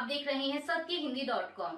आप देख रहे हैं सत्यहिंदी.com।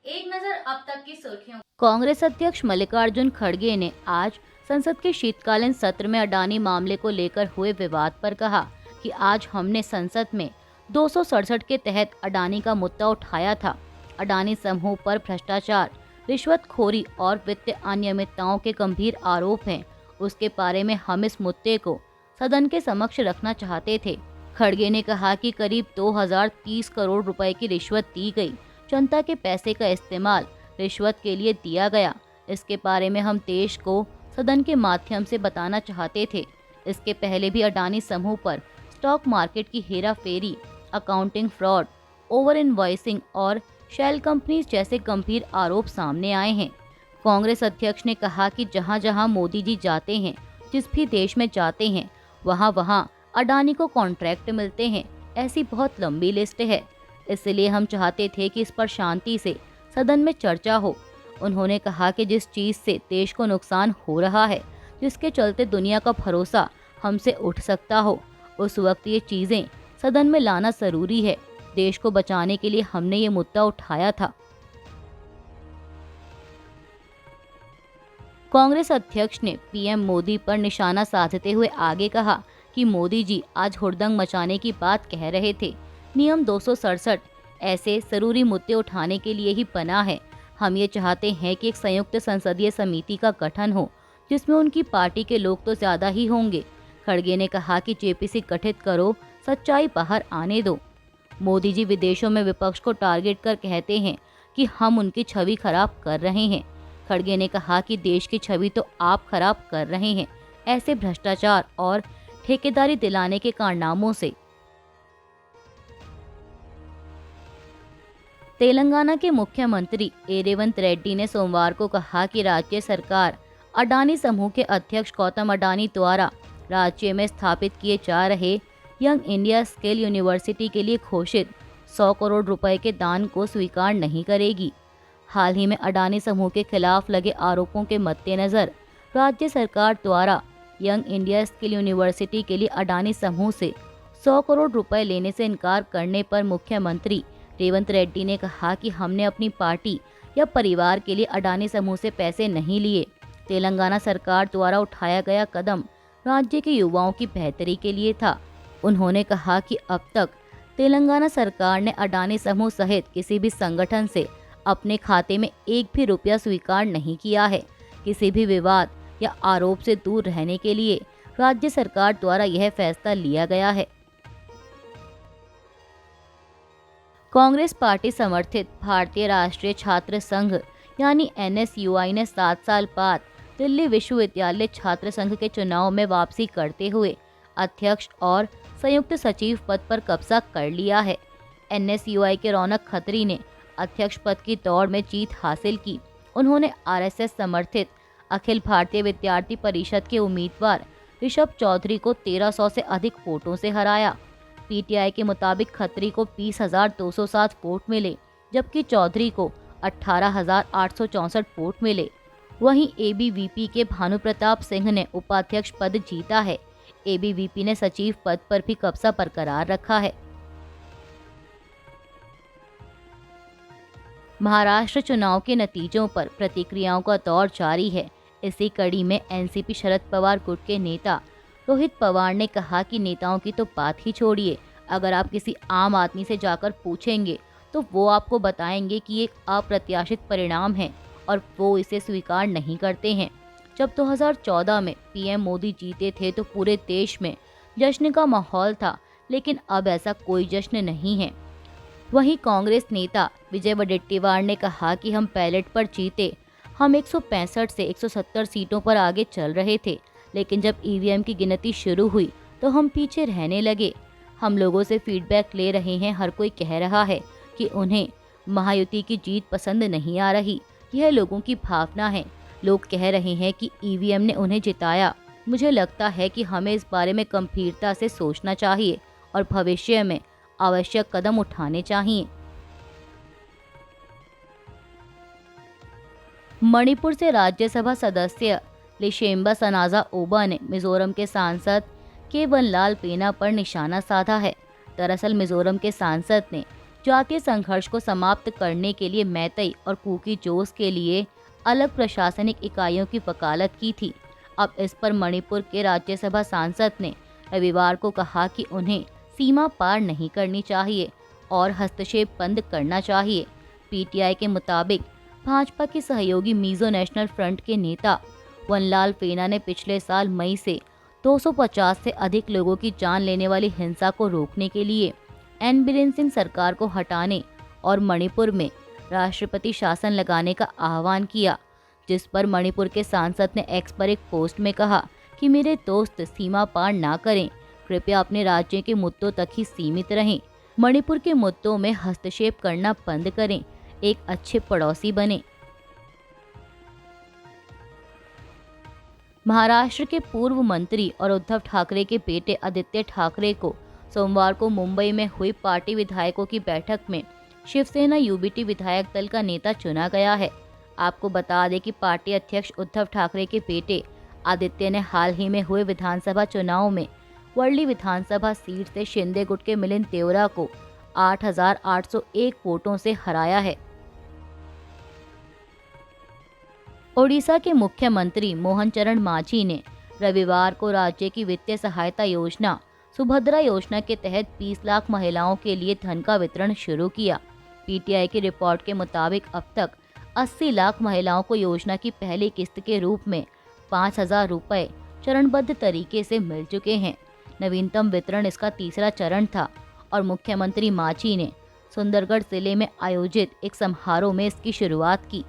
एक नजर अब तक की सुर्खियों। कांग्रेस अध्यक्ष मल्लिकार्जुन खड़गे ने आज संसद के शीतकालीन सत्र में अडानी मामले को लेकर हुए विवाद पर कहा कि आज हमने संसद में 267 के तहत अडानी का मुद्दा उठाया था। अडानी समूह पर भ्रष्टाचार, रिश्वतखोरी और वित्तीय अनियमितताओं के गंभीर आरोप हैं। उसके बारे में हम इस मुद्दे को सदन के समक्ष रखना चाहते थे। खड़गे ने कहा कि करीब 2030 करोड़ रुपए की रिश्वत दी गई। जनता के पैसे का इस्तेमाल रिश्वत के लिए दिया गया। इसके बारे में हम देश को सदन के माध्यम से बताना चाहते थे। इसके पहले भी अडानी समूह पर स्टॉक मार्केट की हेराफेरी, अकाउंटिंग फ्रॉड, ओवर इनवॉइसिंग और शेल कंपनीज जैसे गंभीर आरोप सामने आए हैं। कांग्रेस अध्यक्ष ने कहा कि जहां जहां मोदी जी जाते हैं, जिस भी देश में जाते हैं, वहां वहां अडानी को कॉन्ट्रैक्ट मिलते हैं। ऐसी बहुत लंबी लिस्ट है। इसलिए हम चाहते थे कि इस पर शांति से सदन में चर्चा हो। उन्होंने कहा कि जिस चीज से देश को नुकसान हो रहा है, जिसके चलते दुनिया का भरोसा हमसे उठ सकता हो, उस वक्त ये चीजें सदन में लाना जरूरी है। देश को बचाने के लिए हमने ये मुद्दा उठाया था। कांग्रेस अध्यक्ष ने पीएम मोदी पर निशाना साधते हुए आगे कहा कि मोदी जी आज हुड़दंग मचाने की बात कह रहे थे। नियम 267 ऐसे जरूरी मुद्दे उठाने के लिए ही बना है। हम ये चाहते हैं कि एक संयुक्त संसदीय समिति का गठन हो, जिसमें उनकी पार्टी के लोग तो ज्यादा ही होंगे। खड़गे ने कहा कि जेपीसी गठित करो, सच्चाई बाहर आने दो। मोदी जी विदेशों में विपक्ष को टारगेट कर कहते हैं कि हम उनकी छवि खराब कर रहे हैं। खड़गे ने कहा कि देश की छवि तो आप खराब कर रहे हैं, ऐसे भ्रष्टाचार और ठेकेदारी दिलाने के कारनामों से। तेलंगाना के मुख्यमंत्री ए रेवंत रेड्डी ने सोमवार को कहा कि राज्य सरकार अडानी समूह के अध्यक्ष गौतम अडानी द्वारा राज्य में स्थापित किए जा रहे यंग इंडिया स्किल यूनिवर्सिटी के लिए घोषित 100 करोड़ रुपए के दान को स्वीकार नहीं करेगी। हाल ही में अडानी समूह के खिलाफ लगे आरोपों के मद्देनजर राज्य सरकार द्वारा यंग इंडिया स्किल यूनिवर्सिटी के लिए अडानी समूह से 100 करोड़ रुपए लेने से इनकार करने पर मुख्यमंत्री रेवंत रेड्डी ने कहा कि हमने अपनी पार्टी या परिवार के लिए अडानी समूह से पैसे नहीं लिए। तेलंगाना सरकार द्वारा उठाया गया कदम राज्य के युवाओं की बेहतरी के लिए था। उन्होंने कहा कि अब तक तेलंगाना सरकार ने अडानी समूह सहित किसी भी संगठन से अपने खाते में एक भी रुपया स्वीकार नहीं किया है। किसी भी विवाद या आरोप से दूर रहने के लिए राज्य सरकार द्वारा यह फैसला लिया गया है। कांग्रेस पार्टी समर्थित भारतीय राष्ट्रीय छात्र संघ यानी एनएसयूआई ने 7 साल बाद दिल्ली विश्वविद्यालय छात्र संघ के चुनाव में वापसी करते हुए अध्यक्ष और संयुक्त सचिव पद पर कब्जा कर लिया है। एनएसयूआई के रौनक खत्री ने अध्यक्ष पद की दौड़ में जीत हासिल की। उन्होंने आरएसएस समर्थित अखिल भारतीय विद्यार्थी परिषद के उम्मीदवार ऋषभ चौधरी को 1300 से अधिक वोटों से हराया। पीटीआई के मुताबिक खत्री को 20,207 वोट मिले, जबकि चौधरी को 18,864 वोट मिले। वहीं एबीवीपी के भानु प्रताप सिंह ने उपाध्यक्ष पद जीता है। एबीवीपी ने सचिव पद पर भी कब्जा बरकरार रखा है। महाराष्ट्र चुनाव के नतीजों पर प्रतिक्रियाओं का दौर जारी है। इसी कड़ी में एनसीपी शरद पवार गुट के नेता रोहित पवार ने कहा कि नेताओं की तो बात ही छोड़िए, अगर आप किसी आम आदमी से जाकर पूछेंगे तो वो आपको बताएंगे कि एक अप्रत्याशित परिणाम है और वो इसे स्वीकार नहीं करते हैं। जब 2014 में पीएम मोदी जीते थे तो पूरे देश में जश्न का माहौल था, लेकिन अब ऐसा कोई जश्न नहीं है। वहीं कांग्रेस नेता विजय वडेट्टीवार ने कहा कि हम बैलेट पर जीते, हम 165 से 170 सीटों पर आगे चल रहे थे, लेकिन जब ईवीएम की गिनती शुरू हुई तो हम पीछे रहने लगे। हम लोगों से फीडबैक ले रहे हैं। हर कोई कह रहा है कि उन्हें महायुति की जीत पसंद नहीं आ रही। यह लोगों की भावना है। लोग कह रहे हैं कि ईवीएम ने उन्हें जिताया। मुझे लगता है कि हमें इस बारे में गंभीरता से सोचना चाहिए और भविष्य में आवश्यक कदम उठाने चाहिए। मणिपुर से राज्यसभा सदस्य लिशेम्बा सनाजा ओबा ने मिजोरम के सांसद केवल लाल पेना पर निशाना साधा है। दरअसल मिजोरम के सांसद ने जातीय संघर्ष को समाप्त करने के लिए मैतई और कुकी जोस के लिए अलग प्रशासनिक इकाइयों की वकालत की थी। अब इस पर मणिपुर के राज्यसभा सांसद ने रविवार को कहा कि उन्हें सीमा पार नहीं करनी चाहिए और हस्तक्षेप बंद करना चाहिए। पीटीआई के मुताबिक भाजपा के सहयोगी मिजो नेशनल फ्रंट के नेता वनलाल फेना ने पिछले साल मई से 250 से अधिक लोगों की जान लेने वाली हिंसा को रोकने के लिए एन बीरेन सिंह सरकार को हटाने और मणिपुर में राष्ट्रपति शासन लगाने का आह्वान किया, जिस पर मणिपुर के सांसद ने एक्स पर एक पोस्ट में कहा कि मेरे दोस्त सीमा पार ना करें, कृपया अपने राज्य के मुद्दों तक ही सीमित रहें, मणिपुर के मुद्दों में हस्तक्षेप करना बंद करें, एक अच्छे पड़ोसी बने। महाराष्ट्र के पूर्व मंत्री और उद्धव ठाकरे के बेटे आदित्य ठाकरे को सोमवार को मुंबई में हुई पार्टी विधायकों की बैठक में शिवसेना यूबीटी विधायक दल का नेता चुना गया है। आपको बता दें कि पार्टी अध्यक्ष उद्धव ठाकरे के बेटे आदित्य ने हाल ही में हुए विधानसभा चुनाव में वर्ली विधानसभा सीट से शिंदे गुट के मिलिंद देवरा को 8,801 वोटों से हराया है। ओडिशा के मुख्यमंत्री मोहन चरण मांझी ने रविवार को राज्य की वित्तीय सहायता योजना सुभद्रा योजना के तहत 20 लाख महिलाओं के लिए धन का वितरण शुरू किया। पीटीआई की रिपोर्ट के मुताबिक अब तक 80 लाख महिलाओं को योजना की पहली किस्त के रूप में 5,000 रुपए चरणबद्ध तरीके से मिल चुके हैं। नवीनतम वितरण इसका तीसरा चरण था और मुख्यमंत्री मांझी ने सुंदरगढ़ जिले में आयोजित एक समारोह में इसकी शुरुआत की।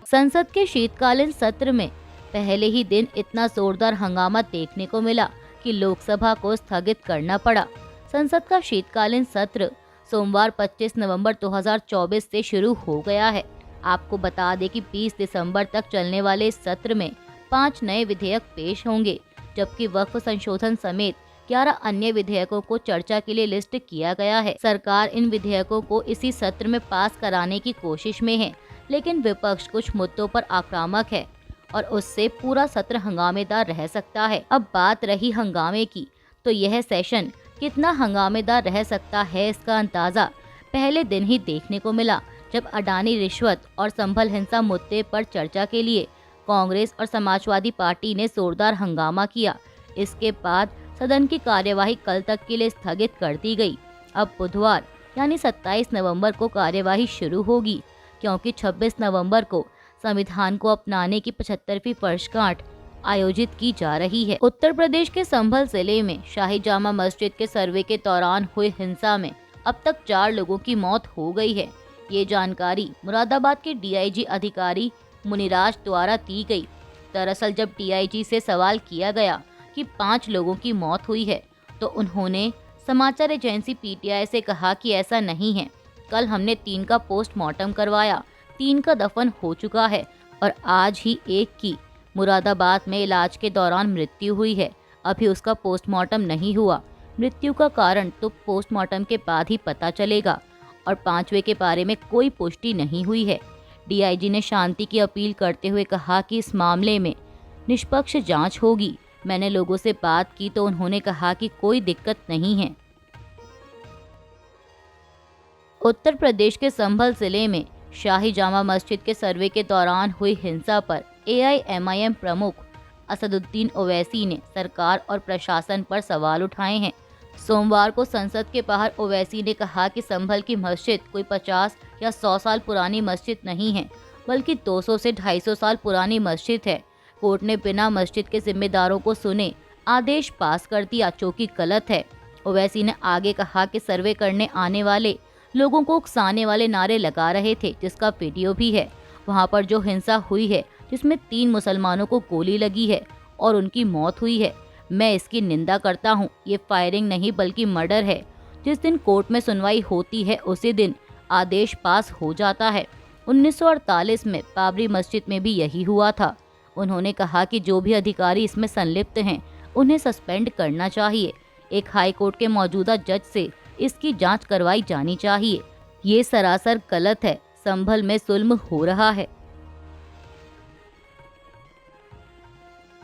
संसद के शीतकालीन सत्र में पहले ही दिन इतना जोरदार हंगामा देखने को मिला कि लोकसभा को स्थगित करना पड़ा। संसद का शीतकालीन सत्र सोमवार 25 नवंबर 2024 से शुरू हो गया है। आपको बता दें कि 20 दिसंबर तक चलने वाले इस सत्र में 5 नए विधेयक पेश होंगे, जबकि वक्फ संशोधन समेत 11 अन्य विधेयकों को चर्चा के लिए लिस्ट किया गया है। सरकार इन विधेयकों को इसी सत्र में पास कराने की कोशिश में है, लेकिन विपक्ष कुछ मुद्दों पर आक्रामक है और उससे पूरा सत्र हंगामेदार रह सकता है। अब बात रही हंगामे की, तो यह सेशन कितना हंगामेदार रह सकता है इसका अंदाजा पहले दिन ही देखने को मिला, जब अडानी रिश्वत और संभल हिंसा मुद्दे पर चर्चा के लिए कांग्रेस और समाजवादी पार्टी ने जोरदार हंगामा किया। इसके बाद सदन की कार्यवाही कल तक के लिए स्थगित कर दी गई। अब बुधवार यानी 27 नवंबर को कार्यवाही शुरू होगी, क्योंकि 26 नवंबर को संविधान को अपनाने की 75वीं वर्षगांठ आयोजित की जा रही है। उत्तर प्रदेश के संभल जिले में शाही जामा मस्जिद के सर्वे के दौरान हुई हिंसा में अब तक 4 लोगों की मौत हो गई है। ये जानकारी मुरादाबाद के डीआईजी अधिकारी मुनिराज द्वारा दी गई। दरअसल जब डीआईजी से सवाल किया गया कि 5 लोगों की मौत हुई है, तो उन्होंने समाचार एजेंसी पीटीआई से कहा कि ऐसा नहीं है। कल हमने 3 का पोस्टमार्टम करवाया, 3 का दफन हो चुका है और आज ही एक की मुरादाबाद में इलाज के दौरान मृत्यु हुई है। अभी उसका पोस्टमार्टम नहीं हुआ। मृत्यु का कारण तो पोस्टमार्टम के बाद ही पता चलेगा और 5वें के बारे में कोई पुष्टि नहीं हुई है। डीआईजी ने शांति की अपील करते हुए कहा कि इस मामले में निष्पक्ष जांच होगी। मैंने लोगों से बात की तो उन्होंने कहा कि कोई दिक्कत नहीं है। उत्तर प्रदेश के संभल जिले में शाही जामा मस्जिद के सर्वे के दौरान हुई हिंसा पर एआईएमआईएम प्रमुख असदुद्दीन ओवैसी ने सरकार और प्रशासन पर सवाल उठाए हैं। सोमवार को संसद के बाहर ओवैसी ने कहा कि संभल की मस्जिद कोई 50 या 100 साल पुरानी मस्जिद नहीं है, बल्कि 200 से 250 साल पुरानी मस्जिद है। कोर्ट ने बिना मस्जिद के जिम्मेदारों को सुने आदेश पास कर दिया, जो कि गलत है। ओवैसी ने आगे कहा कि सर्वे करने आने वाले लोगों को उकसाने वाले नारे लगा रहे थे, जिसका वीडियो भी है। वहां पर जो हिंसा हुई है, जिसमें 3 मुसलमानों को गोली लगी है और उनकी मौत हुई है, मैं इसकी निंदा करता हूं। ये फायरिंग नहीं बल्कि मर्डर है। जिस दिन कोर्ट में सुनवाई होती है उसी दिन आदेश पास हो जाता है। 1948 में बाबरी मस्जिद में भी यही हुआ था। उन्होंने कहा कि जो भी अधिकारी इसमें संलिप्त हैं उन्हें सस्पेंड करना चाहिए। एक हाई कोर्ट के मौजूदा जज से इसकी जांच करवाई जानी चाहिए। ये सरासर गलत है। संभल में जुल्म हो रहा है।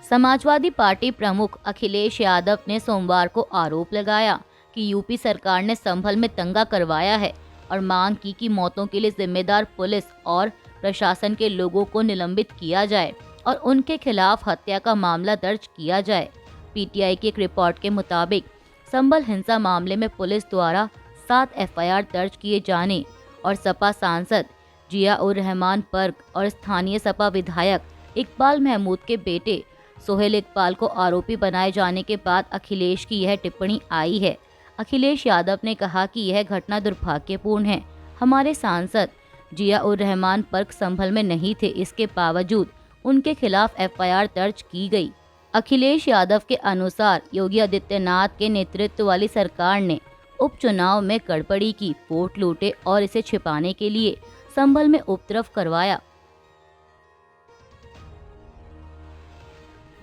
समाजवादी पार्टी प्रमुख अखिलेश यादव ने सोमवार को आरोप लगाया कि यूपी सरकार ने संभल में दंगा करवाया है और मांग की कि मौतों के लिए जिम्मेदार पुलिस और प्रशासन के लोगों को निलंबित किया जाए और उनके खिलाफ हत्या का मामला दर्ज किया जाए। पीटीआई की एक रिपोर्ट के मुताबिक संभल हिंसा मामले में पुलिस द्वारा 7 एफआईआर दर्ज किए जाने और सपा सांसद जिया उर रहमान पर्क और स्थानीय सपा विधायक इकबाल महमूद के बेटे सोहेल इकबाल को आरोपी बनाए जाने के बाद अखिलेश की यह टिप्पणी आई है। अखिलेश यादव ने कहा कि यह घटना दुर्भाग्यपूर्ण है। हमारे सांसद जिया उर रहमान पर्क संभल में नहीं थे, इसके बावजूद उनके खिलाफ एफआईआर दर्ज की गई। अखिलेश यादव के अनुसार योगी आदित्यनाथ के नेतृत्व वाली सरकार ने उपचुनाव में गड़बड़ी की, वोट लूटे और इसे छिपाने के लिए संभल में उपद्रव करवाया।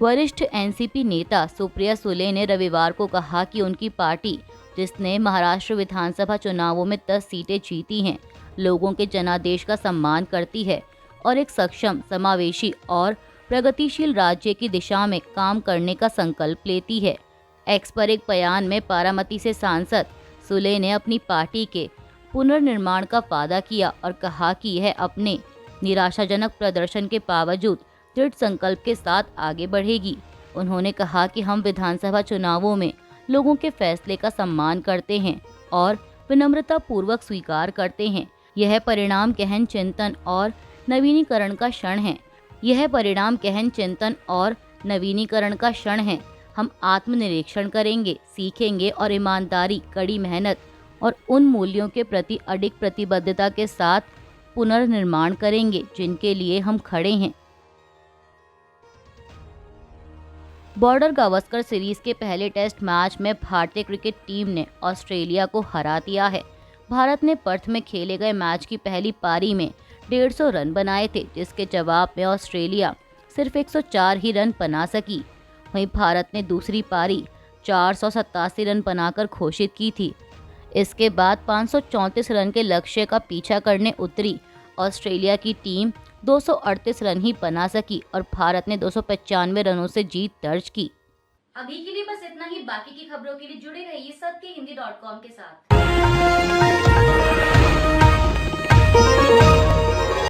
वरिष्ठ एनसीपी नेता सुप्रिया सुले ने रविवार को कहा कि उनकी पार्टी, जिसने महाराष्ट्र विधानसभा चुनावों में 10 सीटें जीती हैं, लोगों के जनादेश का सम्मान करती है और एक सक्षम, समावेशी और प्रगतिशील राज्य की दिशा में काम करने का संकल्प लेती है। एक्स पर एक बयान में बारामती से सांसद सुले ने अपनी पार्टी के पुनर्निर्माण का वादा किया और कहा कि यह अपने निराशाजनक प्रदर्शन के बावजूद दृढ़ संकल्प के साथ आगे बढ़ेगी। उन्होंने कहा कि हम विधानसभा चुनावों में लोगों के फैसले का सम्मान करते हैं और विनम्रता पूर्वक स्वीकार करते हैं। यह परिणाम गहन चिंतन और नवीनीकरण का क्षण है। हम आत्मनिरीक्षण करेंगे, सीखेंगे और ईमानदारी, कड़ी मेहनत और उन मूल्यों के प्रति अडिग प्रतिबद्धता के साथ पुनर्निर्माण करेंगे जिनके लिए हम खड़े हैं। बॉर्डर गावस्कर सीरीज के पहले टेस्ट मैच में भारतीय क्रिकेट टीम ने ऑस्ट्रेलिया को हरा दिया है। भारत ने पर्थ में खेले गए मैच की पहली पारी में 150 रन बनाए थे, जिसके जवाब में ऑस्ट्रेलिया सिर्फ 104 ही रन बना सकी। वहीं भारत ने दूसरी पारी 487 रन बनाकर घोषित की थी। इसके बाद 534 रन के लक्ष्य का पीछा करने उतरी ऑस्ट्रेलिया की टीम 238 रन ही बना सकी और भारत ने 295 रनों से जीत दर्ज की। अभी के लिए बस इतना ही। बाकी की खबरों के लिए जुड़े रहिए सत्य हिंदी.com के साथ।